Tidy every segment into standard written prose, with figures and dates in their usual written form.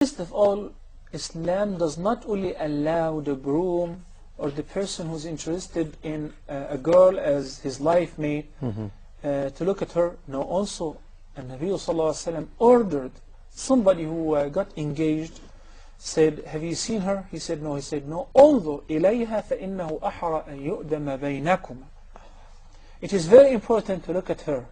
First of all, Islam does not only allow the groom or the person who's interested in a girl as his life mate to look at her. No, also, Nabi Sallallahu Alaihi Wasallam ordered somebody who got engaged, said, have you seen her? He said, no. He said, no. انظر إليها فإنه أحرى أن يؤدم بينكما. It is very important to look at her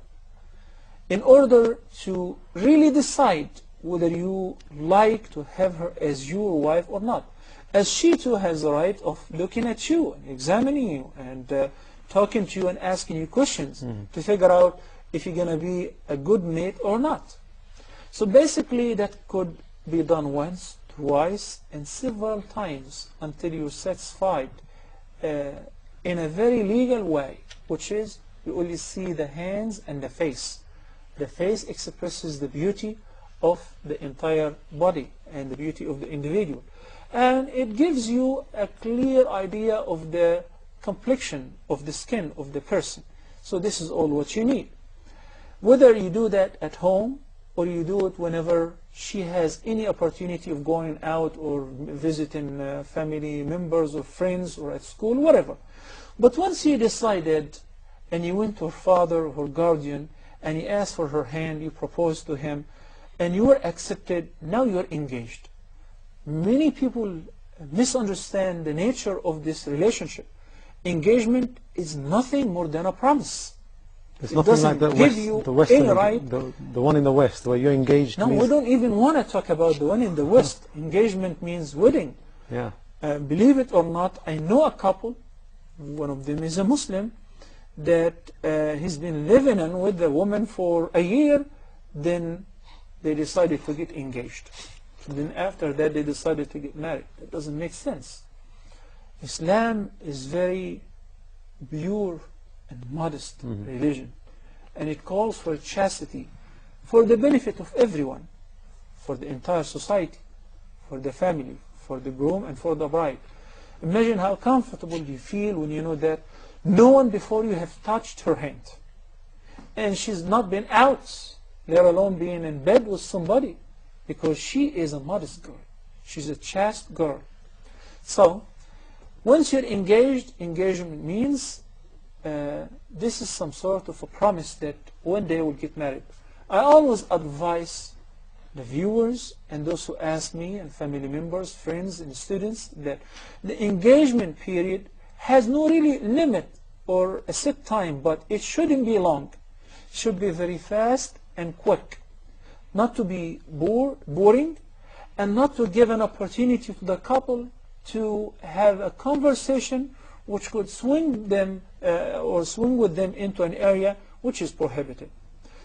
in order to really decide whether you like to have her as your wife or not. As she too has the right of looking at you, and examining you, and talking to you and asking you questions to figure out if you're going to be a good mate or not. So basically that could be done once, twice, and several times until you're satisfied in a very legal way, which is you only see the hands and the face. The face expresses the beauty of the entire body and the beauty of the individual. And it gives you a clear idea of the complexion of the skin of the person. So this is all what you need. Whether you do that at home or you do it whenever she has any opportunity of going out or visiting family members or friends or at school, whatever. But once you decided and you went to her father or her guardian and you asked for her hand, you proposed to him, and you were accepted, now you're engaged. Many people misunderstand the nature of this relationship. Engagement is nothing more than a promise. It's nothing like the one in the West, where you're engaged. No, we don't even want to talk about the one in the West. Engagement means wedding. Yeah. Believe it or not, I know a couple, one of them is a Muslim, that he's been living in with the woman for a year, then they decided to get engaged. And then after that they decided to get married. That doesn't make sense. Islam is very pure and modest religion, and it calls for chastity for the benefit of everyone, for the entire society, for the family, for the groom and for the bride. Imagine how comfortable you feel when you know that no one before you have touched her hand, and she's not been out, let alone being in bed with somebody, because she is a modest girl. She's a chaste girl. So once you're engaged, engagement means this is some sort of a promise that one day we'll get married. I always advise the viewers and those who ask me, and family members, friends and students, that the engagement period has no really limit or a set time, but it shouldn't be long. It should be very fast and quick, not to be boring, and not to give an opportunity to the couple to have a conversation which could swing them or swing with them into an area which is prohibited.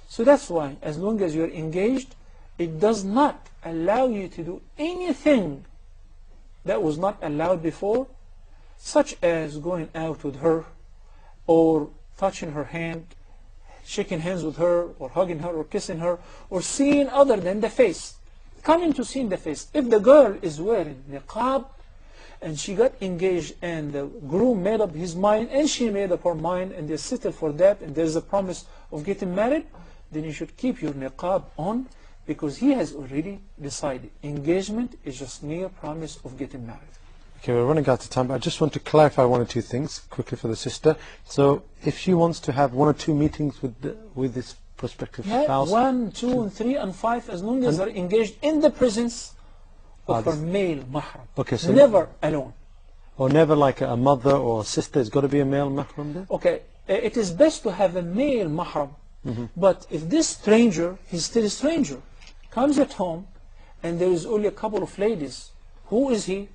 So that's why, as long as you're engaged, it does not allow you to do anything that was not allowed before, such as going out with her or touching her hand, shaking hands with her or hugging her or kissing her, or seeing other than the face. Coming to seeing the face. If the girl is wearing niqab and she got engaged and the groom made up his mind and she made up her mind and they settled for that and there's a promise of getting married, then you should keep your niqab on, because he has already decided. Engagement is just mere promise of getting married. Okay, we're running out of time, but I just want to clarify one or two things quickly for the sister. So if she wants to have 1 or 2 meetings with this prospective spouse, 1, 2, and 3, and 5, as long as they're engaged in the presence of her male mahram. Okay, so never alone. Or never like a mother or a sister. It's got to be a male mahram there? Okay, it is best to have a male mahram. But if this stranger, he's still a stranger, comes at home and there is only a couple of ladies, who is he?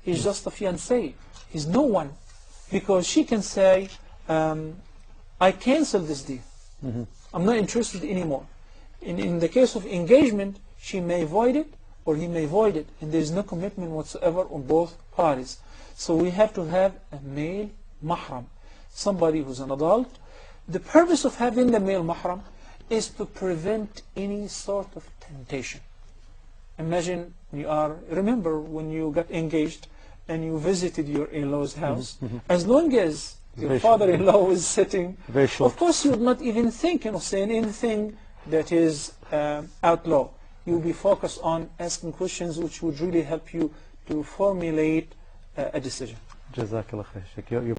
He's just a fiancé. He's no one. Because she can say, I cancel this deal. I'm not interested anymore. In the case of engagement, she may void it or he may void it, and there is no commitment whatsoever on both parties. So we have to have a male mahram, somebody who's an adult. The purpose of having the male mahram is to prevent any sort of temptation. Imagine remember when you got engaged and you visited your in-law's house, as long as your father-in-law was sitting, of course you would not even think of saying anything that is outlaw. you'll be focused on asking questions which would really help you to formulate a decision. Jazakallah khair, Sheikh. You're